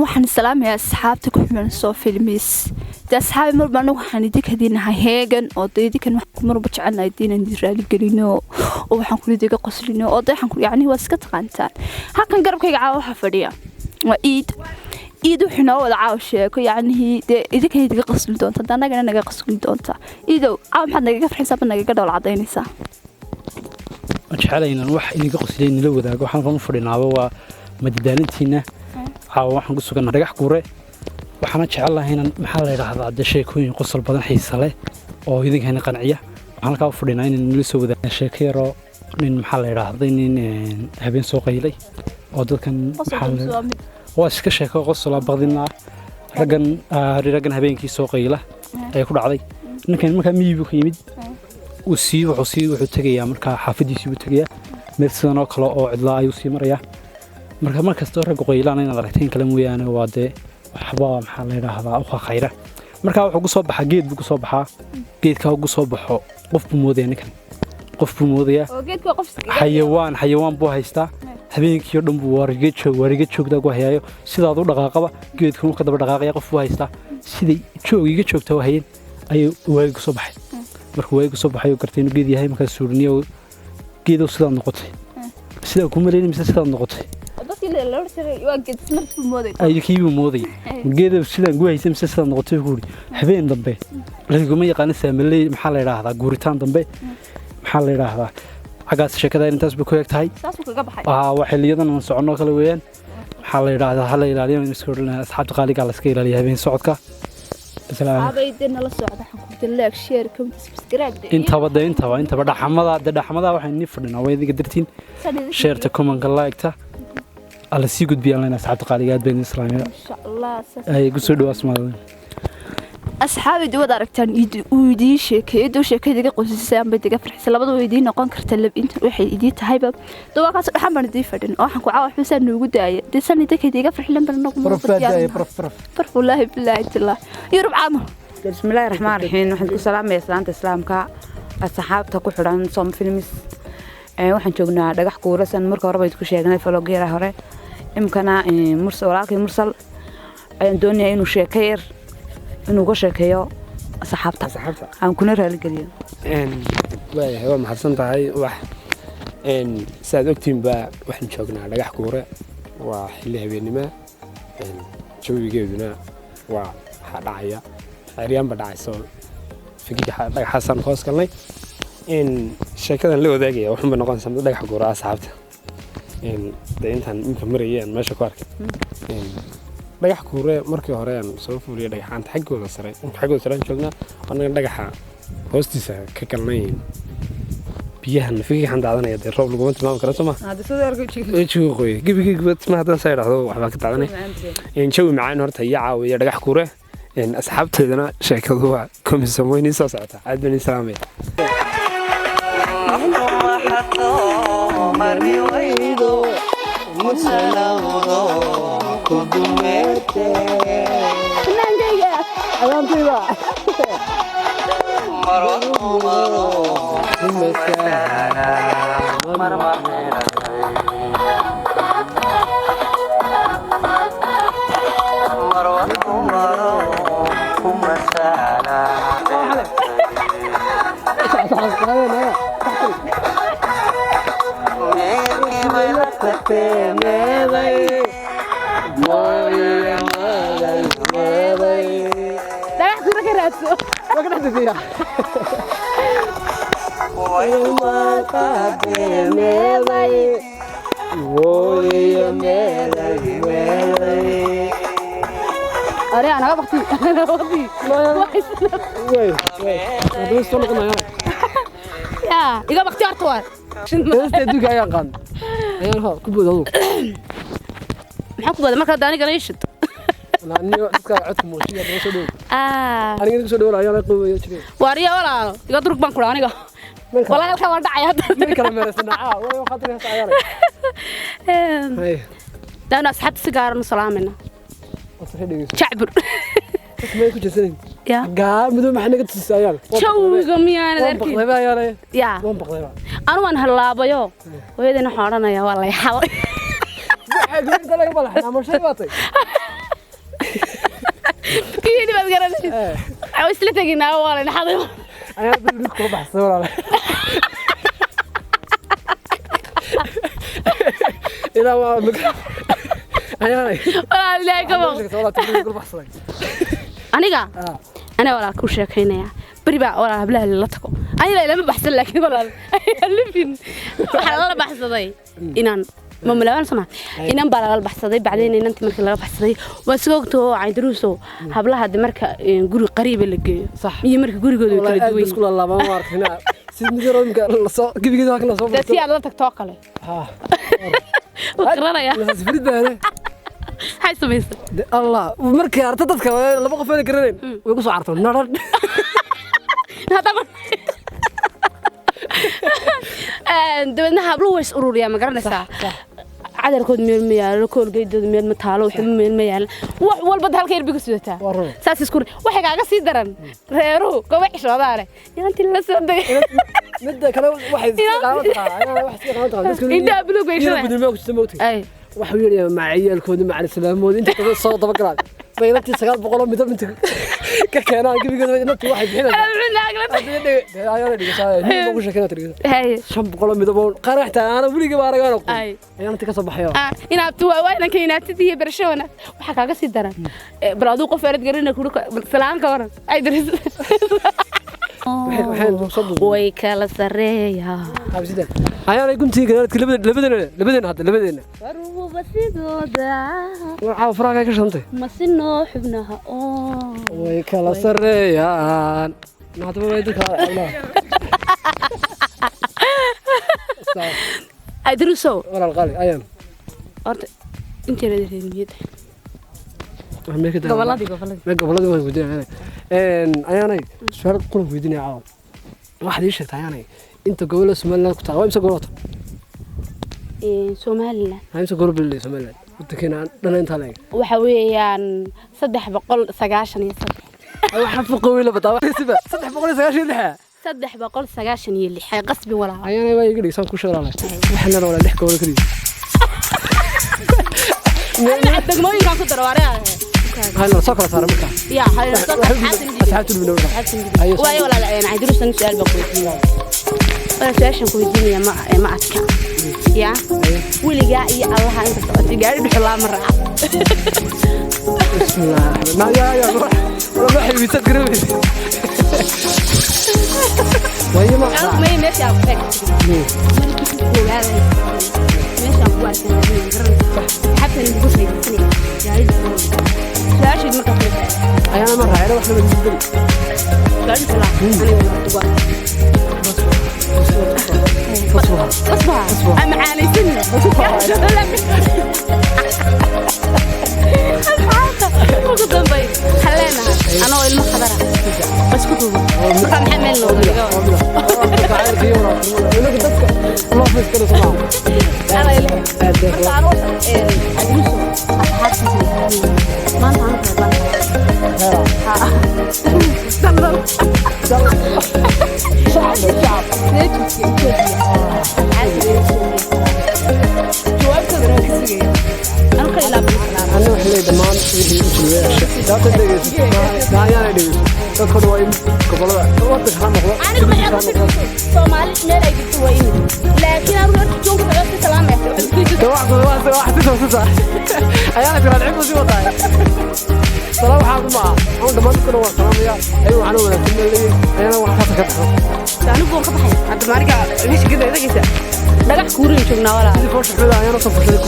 waxaan salaamayaa asxaabta ku xiran soo filmis asxaabi mar baan waxaan idinka diinahay heegan oo dadkan wax ku marba jecelnahay diinan raali gelino oo waxaan ku lidiga qoslino oo waxaan ku yaani waa iska taqaantaan halkan garabkayga caawa waxa fadhiya waa iid wuxuu noo wada caaw sheeko yaani idinka idiga qosli doonta danagana naga qosli doonta iidow caaw maxaad naga farxaysaa naga dhawal cadaynaysaa jecelaynaan wax idiga qosleen la wadaago waxaan ku fadhinaaba waa madadaalintiina caawa waxaan ku sugan dhagax kuure waxaan jecelahay inaan maxaa la yiraahdaa sheekooyin qosol badan xiiso leh oo idinka qanciya waxaan ka fadhinaa in nala soo wadaago sheekayro nin maxaa la yiraahdaa nin habeen soo qaylay oo dadkan waa iska sheeko qosol baqdina raggan habeenkii soo qayla ay ku dhacday ninkan markaa miyibu ka yimid wuxuu tagayaa markaa xaafadiisii uu tagayaa meel sidan oo kale oo cidla ayuu sii marayaa markasta rag qaylaan inaad aragteen kala mooyaane waa dee waxba maxaa la yiraahdaa oo khayra markaa wuxuu ku soo baxaa geed buu ku soo baxaa geedka uu ku soo baxo qof buu moodaya ninkan qof buu moodaya oo geedka qof xayawaan buu haystaa habeenkii oo dhan buu wariga joogta ku hayaayo sidaad u dhaqaaqaba geedku uu ka daba dhaqaaqaya qof buu haystaa sidii joogiga joogta wahayeen ayuu waagi ku soo baxay markuu waagi ku soo baxay gartay inuu geed yahay markaa suurniyo geedo sidaad noqotay sida ku maleynaysa sidaad noqotay ay kiibu mooday geedo sidaan gu haysan sidaad noqotay guuri habeen dambe laguma yaqaan saamalay maxaa la yiraahdaa guuritaan dambe maxaa la yiraahdaa agaas sheekada intaas buu ku yagtahay waxa liyadan aan socono kala weeyaan maxaa la yiraahdaa hal ilaaliyo in isku dhulna asxaabta qaaliga la iska ilaaliyo habeen socodka abaydina la socda xaquuqda leeg share comment subscribe intaba dhaxamada waxaan ni fadhinaa way idiga dirtiin share ta comment like-ta alla sii gudbiyaan lana asxaabta qaaliga aad been islaamiga insha Allah ay ku soo dhawaasmaadeen asxaabi wada aragtaan idii sheekaydiga qosisay aan badiga farxisa labadu way idii noqon kartaa lab inta waxay idii tahayba dawaqaas dhaxan baan idii fadhin oo waxaan ku caawa xusaan noogu daayay disan idinka farxilan baan noqon farf wallahi billahi tillah yurub caamo bismillaahir rahmaanir rahiim waxaan ku salaamay islaanta islaamka asxaabta ku xiran som films waxaan joognaa dhagax kuurasan marka hore bayd ku sheegnay vloggeera hore imkana walaalkay mursal ayaan doonayaa inuu sheekayr inuu ka sheekeeyo asxaabta aan kuna raali geliyo waa maxsan tahay wax saad ogtiin baa waxaan joognaa dhagax kuure waa xilli habeenimo jawigeeduna waa dhacaya xeeryaanba dhacayso fikirka dhagaxasan hoos galnay sheekadan la wadaagaya waxaan noqonaysaa dhagax kuure asxaabta intaan inta marayeen meesha ku arkay dhagax kuure markii hore aan soo fuuliyay dhagaxaanta xaggooda sare joognaa anaga dhagaxa hoostiisa ka galnay biyahan fiican daadanaya dee roob lagu tilmaami karo soo ma jigo qoy gibigii ma hadan say raahdo waxba ka daadanay jawi macaan horta iyo caawiya dhagax kuure asxaabteedana sheekadu waa komisan weyn soo socota aad baan islaamay marmi waydo musalawdo kudumete nandega alamtiba maro kumesana marmahera maro kumesana أنا بختي يا إذا بختي أرتوار استدوك يا قان أيها كبود هذو محكو هذا ما كان داني قريشت أنا أتذكر عتم وشيء بروسدو أنا قلت سدو لا يلا قوي يشري واريا ولا يقدرك بنكر أنا والله الكلام ورد عياد من كلام مرسنا ولا خاطر هسه ده أنا أصحاب سيجار نسلامنا شعبر ما يكون جسدين يا قال بدون ما إحنا قلت السيال شو قمي أنا ذركي بقلبها يا لي يا أنا وين هلا بيو ويدنا حارنا يا والله يحاول حاجة أنت لا قبل إحنا مش شيء باطي كيني بس قرنت وصلتك هنا ولا نحضر أنا بدي أقول بحث ولا إذا ما أنا ولا لا كمان والله تبي أقول بحث أنا ولا كل شيء كينيا بريبا ولا بلا لا تكو أنا لا ما بحث لكن ولا اللي ولا بحث ضي إنان ما ملابن سمع إنان بلا بحث ضي بعدين إن أنت مركز لا بحث ضي وسوقته عند دروسه هبلها هذا مركز جوري قريب اللي جاي صح يمرك جوري جوري والله بس كل الله ما أعرف هنا سيد مجرد مك صو كيف كذا كنا صو ده سي الله تكتوكله وقرنا يا بس فريد هذا هاي سميس الله ومركز أرتدتك لا بقى فين كرنين ويقص عرفوا نار هذا دبنا هبلو ويس أوروريا ما قرنا ساعة عدد كود ميل كود جيد ميل متعالو وحب ميل والبد هالكير بيقصدها ساس يسكون واحد على قصي درن ريرو كويش هذا يا أنت اللي صدق مدة كلام واحد أنا واحد أنت بلو بيش بدل ما كنت موتي أي وحويني مع عيالكم مع السلام وأنت كذا صوت بقرا بينتي سقال بقولهم مثل أنت كأنا كيف كذا نبتي واحد هنا أنا دي صاير ما كوش كنا تري هاي شم بقولهم مثل قرحت أنا بقولي كبار أنا أي أنت كصبح يوم إن أبتوا وين كينات تدي برشلونة وحكى قصي درن برادو قفرت قرينا كلك سلام كورن أي درس ويكلا سريا حبسيتك أنا كنت كذا لبدنا هذا لبدنا فروه بسيطة وعاو فراغ كيش أنت مسنو حبناها ويكلا سريان ما تبغى يدك الله أدرسوا ولا الغالي أيام أنت أنت اللي تريد قبلاتي ما ودينا أنا سؤال كله ودينا عاو واحد يشهد يعني أنت قبل سمعنا كنت عاوم سقولات سومالنا هاي سقول بالله سمعنا كنت كنا أنا أنت عليك وحويان صدح بقول سجاشن يصدح أو حرف قوي لبطاوة سبب صدق بقول سجاشن لحى صدح بقول سجاشن يلي حي قصبي ولا أنا ما يقدر يسام كل شغلة عليه إحنا ولا نحكي ولا كذي أنا عندك ما ينفع كنت رواري هاي سكر صار مكان يا هاي سكر حاسس بالنور واي ولا لا أنا عندي روسن سؤال بقول ولا سؤال كويدين يا ما أتكلم يا ولي جاء الله أنت تقولي قاعد بحلا مرة بسم الله ما يا روح بيسد قريب وهي ما ماشي على فكرة ماشي على حتى نقول شيء يا ريت لا شيء ما كفيت أنا مرة أنا واحدة من الجبل لا أنا ولا أصبح أنا معاني سنة وقدام بيت خلينا أنا وإلما خضرة بس كتبه كان حمل له الله يذكره سبحانه أنا إليه بس عروس أدرسه أصحاب ما أنت شعب أنا وحلي دمان وحلي وشلوية لا تدريس لا يعني دريس تدخل وين قبله وقت خان مخلوق أنا ما أعرف سومالي ميل أي بتوين لكن أنا أقول جون كذا سلامة واحد تسوى أيانا ترى العيب وزي وطاي صراحة حاضر معه أنا دمان تكون هو سلام يا أيوة أنا ولا كنا اللي أنا واحد خاصة كده أنا بقول خطحي عبد المالك ليش كده إذا كده لا كوري شغلنا ولا اللي فوش كده أنا صفر كده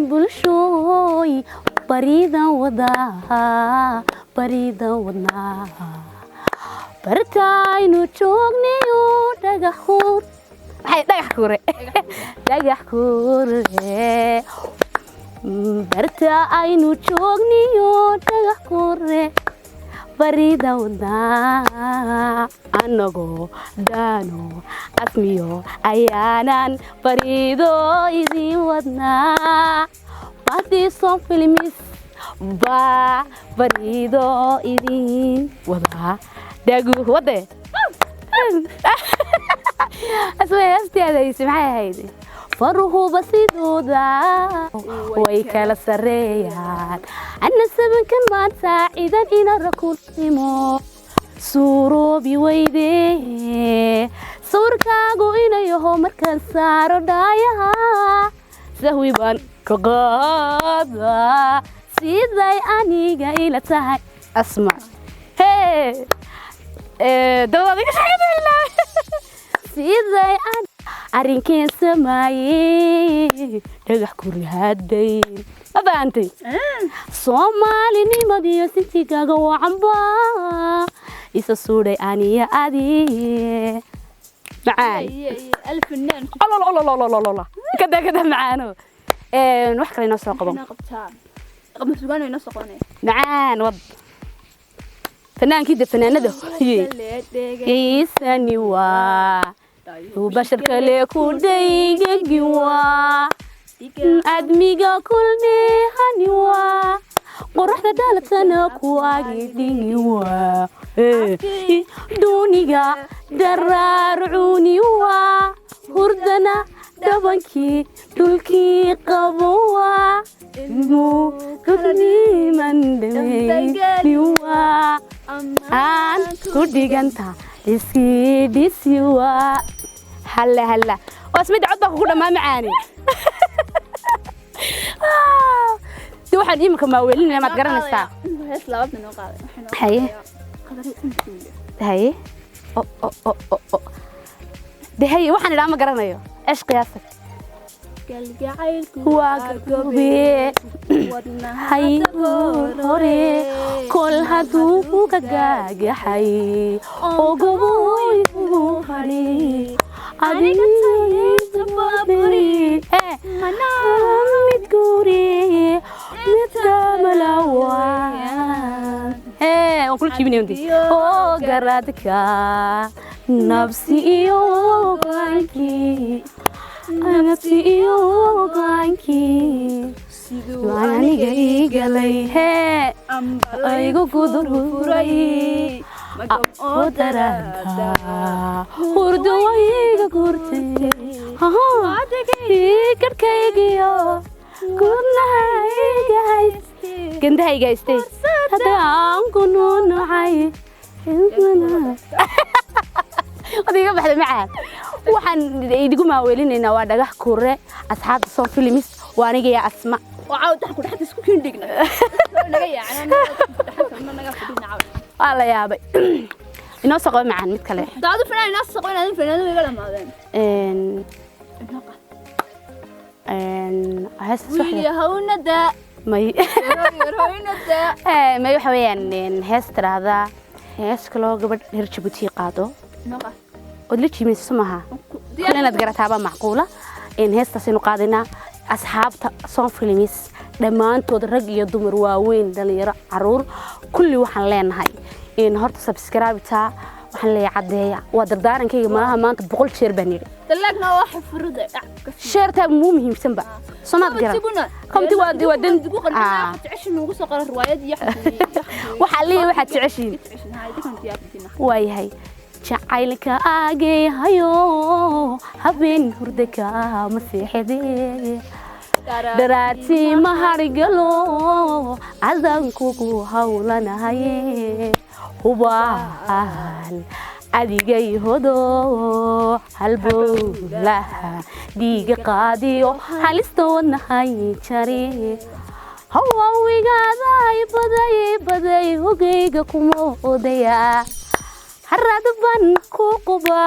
bulshooy baridan wadaha bartaynu joognayo dhagax kure barta aynu joognayo dhagax kure barida wada anago daano asmiyo ayaanan barido idin wadnaa Badi som filmis baa bariido idin wadaa dhagu wade asway asteedaysi maxay ahayd faruhuba sidooda way kala sareeyaan anna sabankan maan saacidan ina rakulimo suuroobi weyde sawirkaagu inayaho markaan saaro dhaayaha sahwi baan ka qaada siday aniga ila tahay asma dawadiga shaqeynayna siday arrinkeen sameeyay dhagax kurihaaday abaantay Soomaalinimadiyo sintigaaga wacanba isa suuday aniya adi macaan الفنان الله كذا معانو wax kale inoo soo qabo قبل سجانه ينسقونه معان وض فنان كده فنانده يسني وا وبشر كله كودي جوا أدميجا كلني هنوا قرحنا دالتنا كواجدي وا دونيجا درارعوني وا هردنا دبنكي دولكي قبوا مو كرني من دمي وا أن كودي جنتا ديسي وا هلا واسمد عضك كل ما معاني دو واحد يمكن ما ولين ما تقرنسا هيس لابد انه قاعد هي او ده هي waxaan ilaa ma garanayo ايش قياسك قلبي واقبي هاي هوري كل هدو كغاغحي او غبوي هوري ادي تبابري انا متغوري متملوان وكل شيء بنيوندي او غرادك نفسي يوغانكي نفسي يوغانكي وانا جاي غلي ايغو كودوري او درانتا هردو ايغا كورتي كركيغيو كورنا هاي جايستي هدان كنو نوعي adiga baxda macaan waxaan idigu maaweelinaynaa waa dhagax kure asxaabta soo filmis waa aniga ya asma وعاود تحكوا حتى اسكو كندقنا naga yaacana naga fadhina wala yaabay inoo soo qabo macaan mid kale daadu fanaan inoo soo qabo fanaan way kala maadeen هسه ويلي هونا دا may هونا دا may waxa weeyaan hees tiraahdaa hees kale gabadh reer Djibouti qaado نقا ودلي جيميس سمها كلنا تقرأتها معقولة إن هسه سنقادنا أصحابتا صون فيلميس دمانتود رج يدمر واوين دليرة عرور كل واحد لين هاي إن هرت سبسكرايب تا واحد لي عدية ودردارن كي ماها ما أنت بقول شير بنير تلاقنا واحد فرد شير تا مو مهم سنبا صنات قرا كم تودي ودن تعيش إنه قصة قرر روايات يحكي وحلي واحد تعيشين واي هاي jacaylka aagay hayo habeen hurdaka masiixide daraati mahargalo adankugu hawlanahaye hubaan adigay hodo halbowlaha dhiiga qaadiyo halistoodnahay jare hawaawigaadaay baday hogayga kuma odaya harad ban ku qaba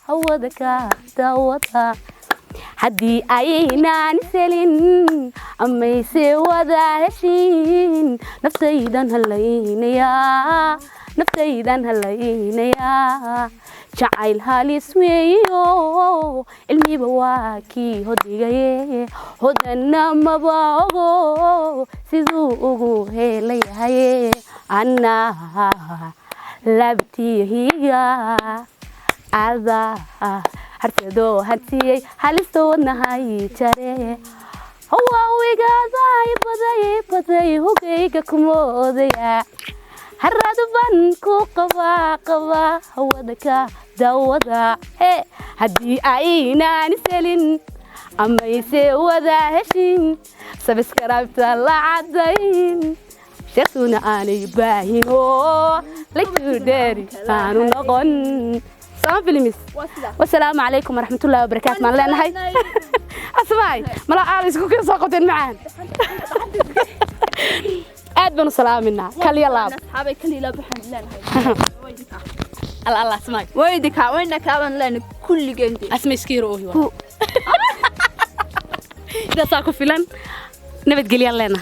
hawada ka dawada hadii aynaan selin amayse wada heshin naftaydan halaynaya jacayl halis weeyo ilmiba waa kii hodigaye hodana maba ogo siduu ugu helayahaye anaa labtihiga ada hartado hatiyay halistoodnahay jare hawaawigaadaay baday hogayga kumoodaya haradu ban ku qabaa hawada ka dawada haddii aynaan selin amayse wada heshin sabskraibta la cadayn sheekuna aanay baahin oo lagu dheeri aanu noqon Some films. والسلام عليكم ورحمة الله وبركاته. ما لنا هاي. أسمعي. ملا عارس كوكي ساقطين معان. أدبنا سلام منا. كل يلا. أصحابي كل يلا بحن لنا هاي. الله اسمعي. ويدك وينك كمان لنا كل جندي. اسمي سكيرو هو. إذا ساقو فلان نبت قليل لنا.